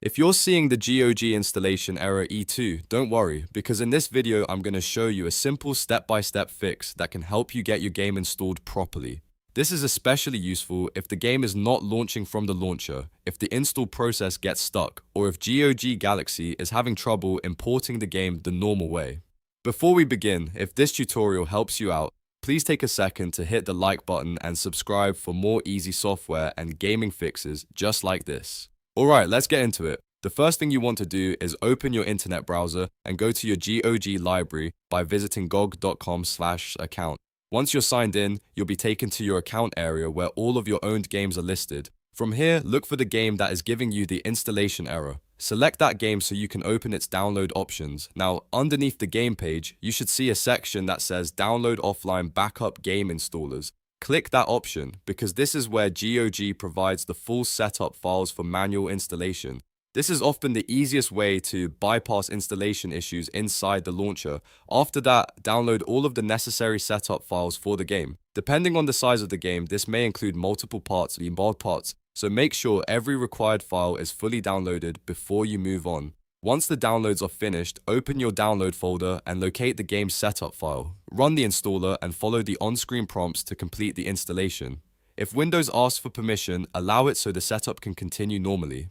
If you're seeing the GOG installation error E2, don't worry, because in this video I'm going to show you a simple step-by-step fix that can help you get your game installed properly. This is especially useful if the game is not launching from the launcher, if the install process gets stuck, or if GOG Galaxy is having trouble importing the game the normal way. Before we begin, if this tutorial helps you out, please take a second to hit the like button and subscribe for more easy software and gaming fixes just like this. Alright, let's get into it. The first thing you want to do is open your internet browser and go to your GOG library by visiting gog.com/account. Once you're signed in, you'll be taken to your account area where all of your owned games are listed. From here, look for the game that is giving you the installation error. Select that game so you can open its download options. Now, underneath the game page, you should see a section that says Download Offline Backup Game Installers. Click that option because this is where GOG provides the full setup files for manual installation. This is often the easiest way to bypass installation issues inside the launcher. After that, download all of the necessary setup files for the game. Depending on the size of the game, this may include multiple parts or involved parts, so make sure every required file is fully downloaded before you move on. Once the downloads are finished, open your download folder and locate the game's setup file. Run the installer and follow the on-screen prompts to complete the installation. If Windows asks for permission, allow it so the setup can continue normally.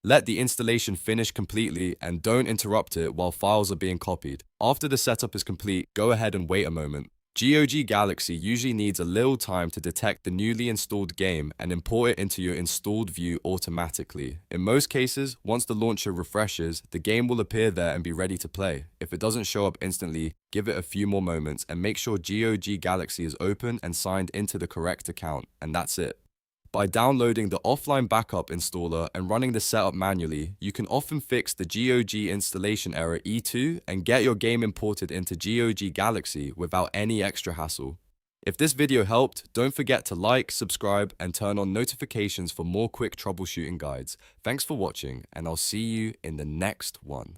Let the installation finish completely and don't interrupt it while files are being copied. After the setup is complete, go ahead and wait a moment. GOG Galaxy usually needs a little time to detect the newly installed game and import it into your installed view automatically. In most cases, once the launcher refreshes, the game will appear there and be ready to play. If it doesn't show up instantly, give it a few more moments and make sure GOG Galaxy is open and signed into the correct account, and that's it. By downloading the offline backup installer and running the setup manually, you can often fix the GOG installation error E2 and get your game imported into GOG Galaxy without any extra hassle. If this video helped, don't forget to like, subscribe, and turn on notifications for more quick troubleshooting guides. Thanks for watching, and I'll see you in the next one.